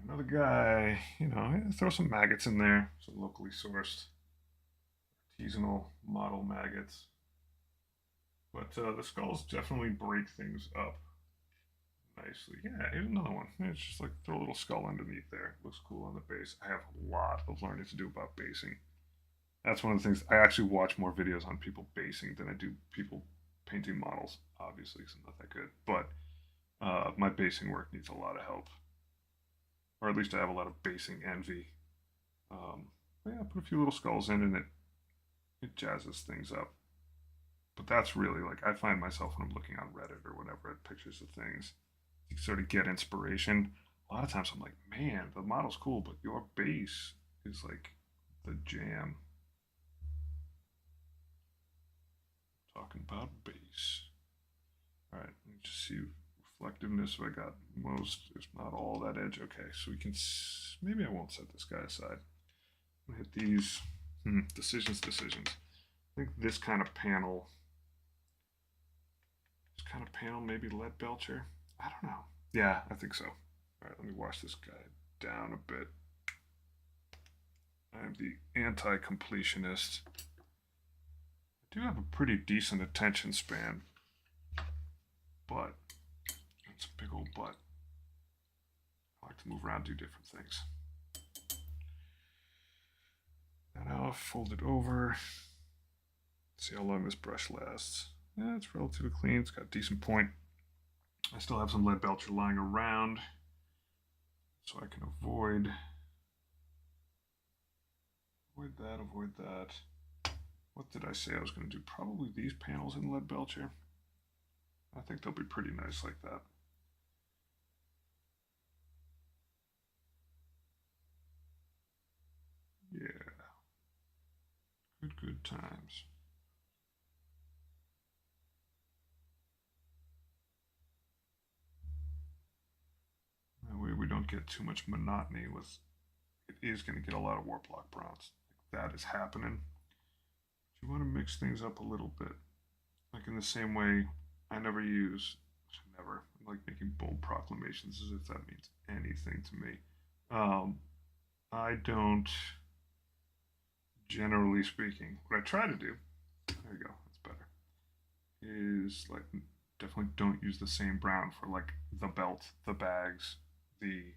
another guy, you know, throw some maggots in there, some locally sourced artisanal model maggots. But the skulls definitely break things up nicely. Yeah, here's another one. It's just like throw a little skull underneath there. Looks cool on the base. I have a lot of learning to do about basing. That's one of the things. I actually watch more videos on people basing than I do people painting models, obviously, because I'm not that good. But my basing work needs a lot of help. Or at least I have a lot of basing envy. But yeah, put a few little skulls in and it jazzes things up. But that's really like, I find myself when I'm looking on Reddit or whatever at pictures of things, you sort of get inspiration. A lot of times I'm like, man, the model's cool, but your base is like the jam. Talking about base. All right, let me just see reflectiveness. I got most, if not all, that edge. Okay, so we can, maybe I won't set this guy aside. I'm gonna hit these decisions. I think this kind of panel, maybe lead belcher. I don't know. Yeah, I think so. All right, let me wash this guy down a bit. I'm the anti-completionist. I do have a pretty decent attention span, but it's a big old butt. I like to move around, do different things. That off, fold it over. See how long this brush lasts. Yeah, it's relatively clean. It's got a decent point. I still have some lead belcher lying around, so I can avoid that. What did I say I was going to do? Probably these panels in lead belcher. I think they'll be pretty nice like that. Yeah. Good times. That way we don't get too much monotony with, it is going to get a lot of Warplock bronze. Like that is happening. But you want to mix things up a little bit. Like in the same way, I never, I'm like making bold proclamations as if that means anything to me. I don't, generally speaking, what I try to do, there you go, that's better, is like definitely don't use the same brown for like the belt, the bags, the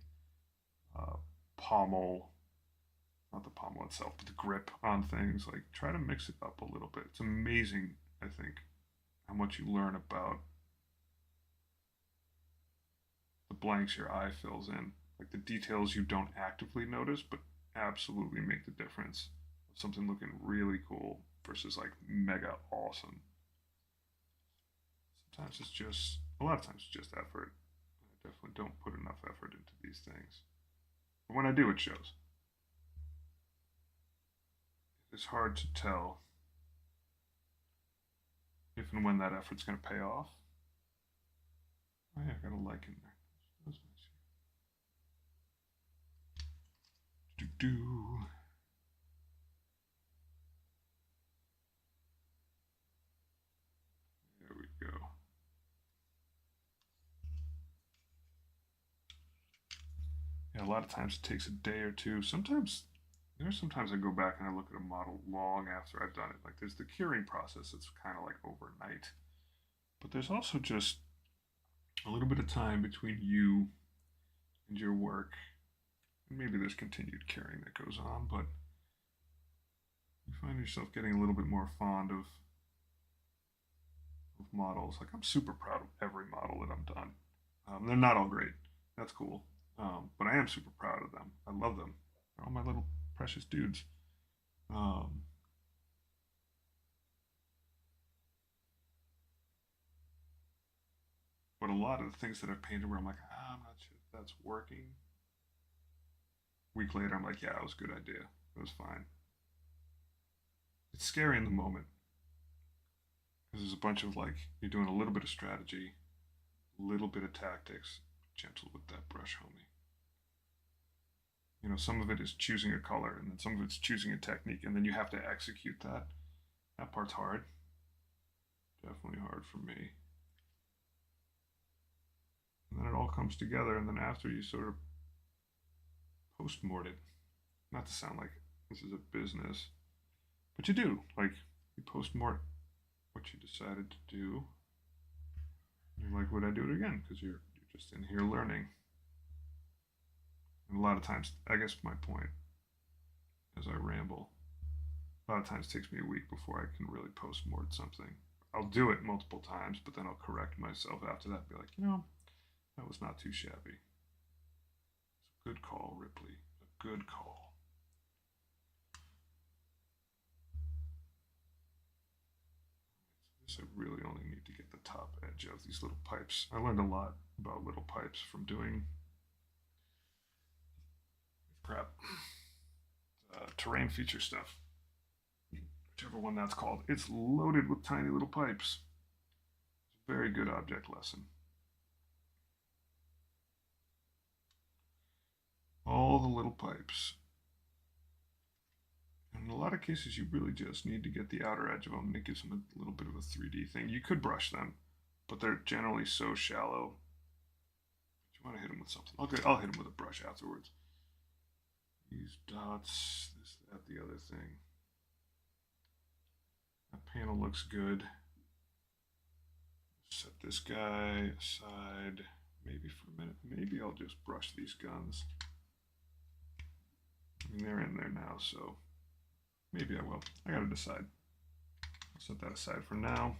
pommel, not the pommel itself, but the grip on things. Like try to mix it up a little bit. It's amazing, I think, how much you learn about the blanks your eye fills in, like the details you don't actively notice, but absolutely make the difference of something looking really cool versus like mega awesome. Sometimes it's just, a lot of times it's just effort. I definitely don't put enough effort into these things. But when I do, it shows. It's hard to tell if and when that effort's going to pay off. Oh yeah, I got a like in there. That's nice. Do. There we go. Yeah, a lot of times it takes a day or two. Sometimes I go back and I look at a model long after I've done it. Like there's the curing process, it's kind of like overnight. But there's also just a little bit of time between you and your work. And maybe there's continued curing that goes on, but you find yourself getting a little bit more fond of models. Like I'm super proud of every model that I've done. They're not all great. That's cool. But I am super proud of them. I love them. They're all my little precious dudes. But a lot of the things that I've painted where I'm like, I'm not sure if that's working. A week later, I'm like, yeah, it was a good idea. It was fine. It's scary in the moment because there's a bunch of like, you're doing a little bit of strategy, a little bit of tactics. Gentle with that brush, homie. You know, some of it is choosing a color, and then some of it's choosing a technique, and then you have to execute that. That part's hard. Definitely hard for me. And then it all comes together, and then after you sort of post-mort it. Not to sound like this is a business, but you do. Like, you post-mort what you decided to do. You're like, would I do it again? Because you're just in here learning. And a lot of times, I guess my point, as I ramble, a lot of times it takes me a week before I can really post-mort something. I'll do it multiple times, but then I'll correct myself after that and be like, you know, that was not too shabby. It's a good call, Ripley. A good call. I really only need to get the top edge of these little pipes. I learned a lot about little pipes from doing terrain feature stuff. Whichever one that's called. It's loaded with tiny little pipes. It's a very good object lesson. All the little pipes. In a lot of cases, you really just need to get the outer edge of them, and it gives them a little bit of a 3D thing. You could brush them, but they're generally so shallow. You want to hit them with something. Okay, I'll hit them with a brush afterwards. These dots, this, that, the other thing. That panel looks good. Set this guy aside, maybe for a minute. Maybe I'll just brush these guns. I mean, they're in there now, so maybe I will. I gotta decide. I'll set that aside for now.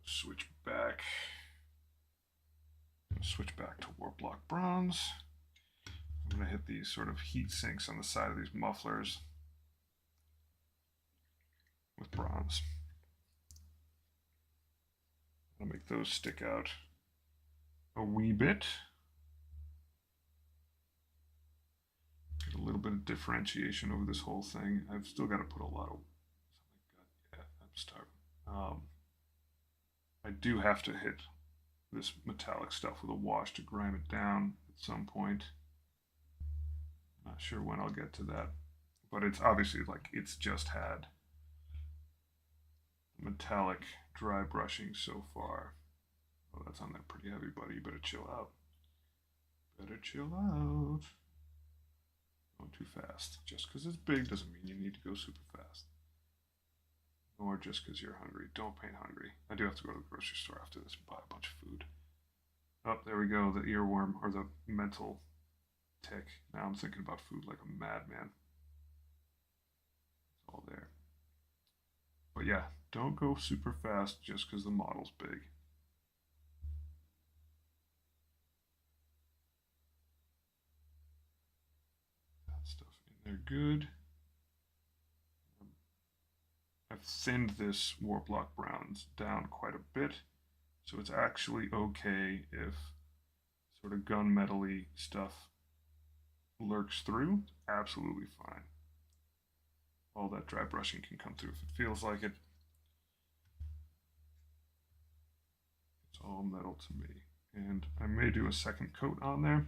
Switch back. Switch back to Warplock Bronze. I'm gonna hit these sort of heat sinks on the side of these mufflers with bronze. I'll make those stick out a wee bit. Get a little bit of differentiation over this whole thing. I've still got to put a lot of. Yeah, I'm starving. I do have to hit this metallic stuff with a wash to grind it down at some point. Not sure when I'll get to that, but it's obviously like it's just had metallic dry brushing so far. Oh, that's on there pretty heavy, buddy. You better chill out. Better chill out. Going too fast. Just because it's big doesn't mean you need to go super fast. Nor just because you're hungry. Don't paint hungry. I do have to go to the grocery store after this and buy a bunch of food. Oh, there we go. The earworm, or the mental tick. Now I'm thinking about food like a madman. It's all there. But yeah, don't go super fast just because the model's big. That stuff in there good. I've thinned this Warplock Bronze down quite a bit, so it's actually okay if sort of gunmetal-y stuff lurks through. Absolutely fine. All that dry brushing can come through if it feels like it. It's all metal to me. And I may do a second coat on there,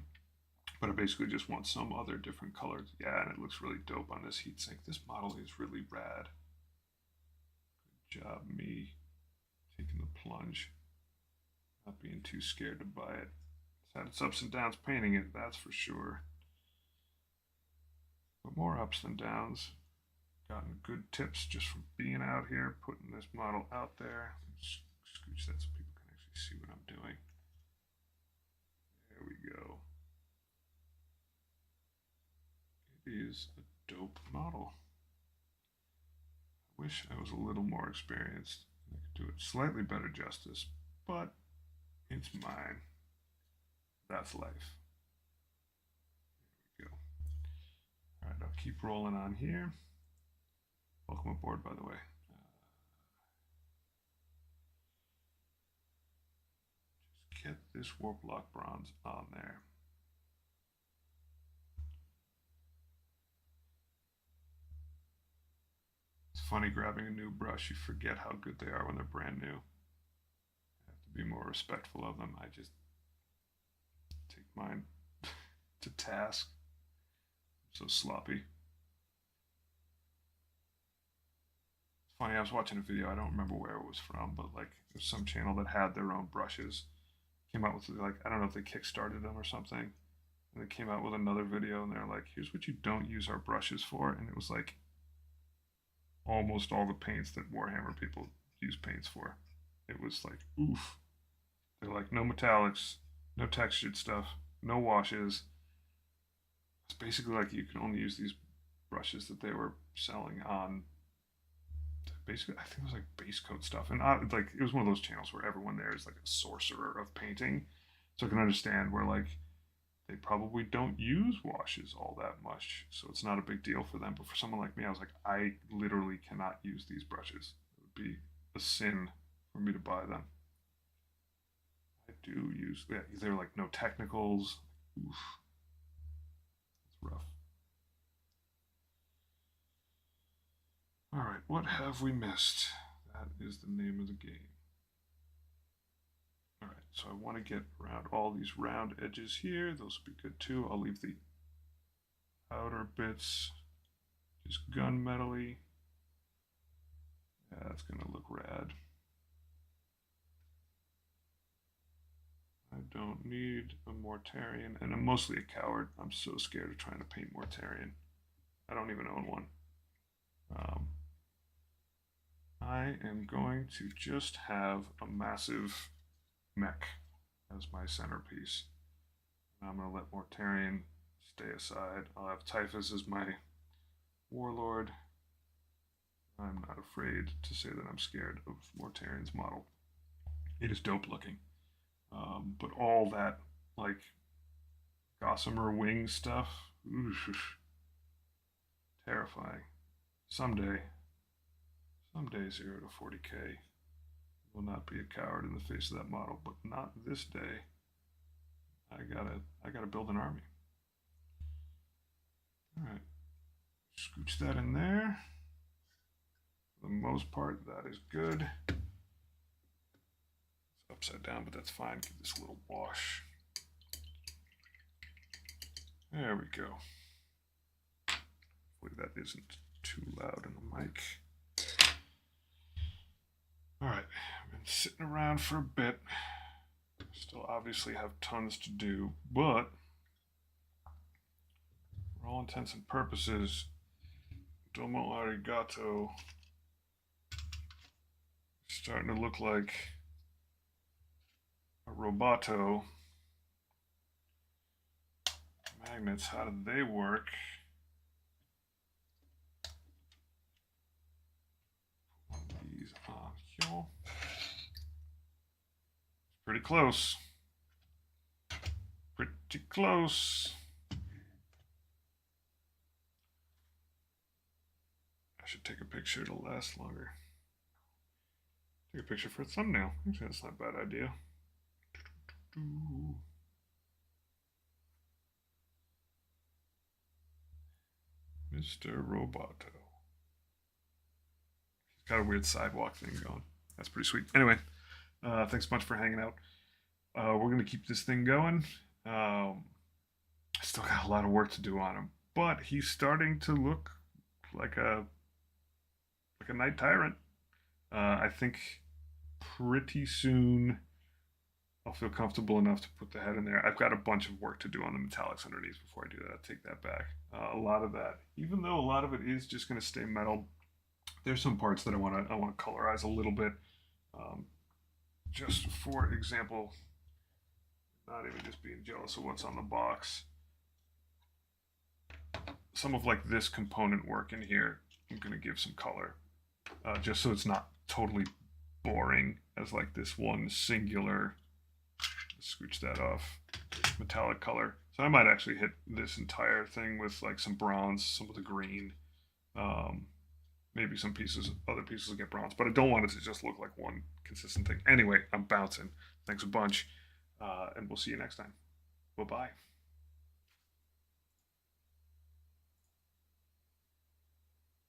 but I basically just want some other different colors. Yeah, and it looks really dope on this heatsink. This model is really rad. Good job, me taking the plunge. Not being too scared to buy it. It's had its ups and downs painting it, that's for sure. But more ups than downs. Gotten good tips just from being out here, putting this model out there. Let's scooch that so people can actually see what I'm doing. There we go. It is a dope model. I wish I was a little more experienced. I could do it slightly better justice, but it's mine. That's life. There we go. All right, I'll keep rolling on here. Welcome aboard, by the way. Just get this Warplock Bronze on there. It's funny grabbing a new brush. You forget how good they are when they're brand new. I have to be more respectful of them. I just take mine to task. I'm so sloppy. Funny, I was watching a video, I don't remember where it was from, but like there's some channel that had their own brushes. Came out with like, I don't know if they kickstarted them or something. And they came out with another video and they're like, here's what you don't use our brushes for. And it was like almost all the paints that Warhammer people use paints for. It was like, oof. They're like, no metallics, no textured stuff, no washes. It's basically like you can only use these brushes that they were selling on. Basically, I think it was like base coat stuff, and like it was one of those channels where everyone there is like a sorcerer of painting, so I can understand where like they probably don't use washes all that much, so it's not a big deal for them. But for someone like me, I was like, I literally cannot use these brushes. It would be a sin for me to buy them. I do use, yeah, they're like no technicals. Oof, it's rough. All right, what have we missed? That is the name of the game. All right, so I want to get around all these round edges here. Those would be good too. I'll leave the outer bits just gunmetal-y. Yeah, that's gonna look rad. I don't need a Mortarion, and I'm mostly a coward. I'm so scared of trying to paint Mortarion. I don't even own one. I am going to just have a massive mech as my centerpiece. I'm going to let Mortarion stay aside. I'll have Typhus as my warlord. I'm not afraid to say that I'm scared of Mortarion's model. It is dope looking. But all that, like, gossamer wing stuff, oof, terrifying. Someday 0 to 40k will not be a coward in the face of that model, but not this day. I gotta build an army. All right, scooch that in there. For the most part, that is good. It's upside down, but that's fine. Give this a little wash. There we go. Hopefully that isn't too loud in the mic. All right, I've been sitting around for a bit. Still obviously have tons to do, but for all intents and purposes, Domo Arigato is starting to look like a roboto. Magnets, how do they work? Put one of these on here. Pretty close. Pretty close. I should take a picture to last longer. Take a picture for a thumbnail. Actually, that's not a bad idea. Mr. Roboto. He's got a weird sidewalk thing going. That's pretty sweet. Anyway, thanks a bunch for hanging out. We're going to keep this thing going. I still got a lot of work to do on him, but he's starting to look like a Knight Tyrant. I think pretty soon I'll feel comfortable enough to put the head in there. I've got a bunch of work to do on the metallics underneath before I do that. I'll take that back. A lot of that, even though a lot of it is just going to stay metal, there's some parts that I want to colorize a little bit. Just for example, not even just being jealous of what's on the box. Some of like this component work in here, I'm going to give some color, just so it's not totally boring as like this one singular, scooch that off, metallic color. So I might actually hit this entire thing with like some bronze, some of the green, maybe some pieces, other pieces will get bronze, but I don't want it to just look like one consistent thing. Anyway, I'm bouncing. Thanks a bunch, and we'll see you next time. Bye-bye.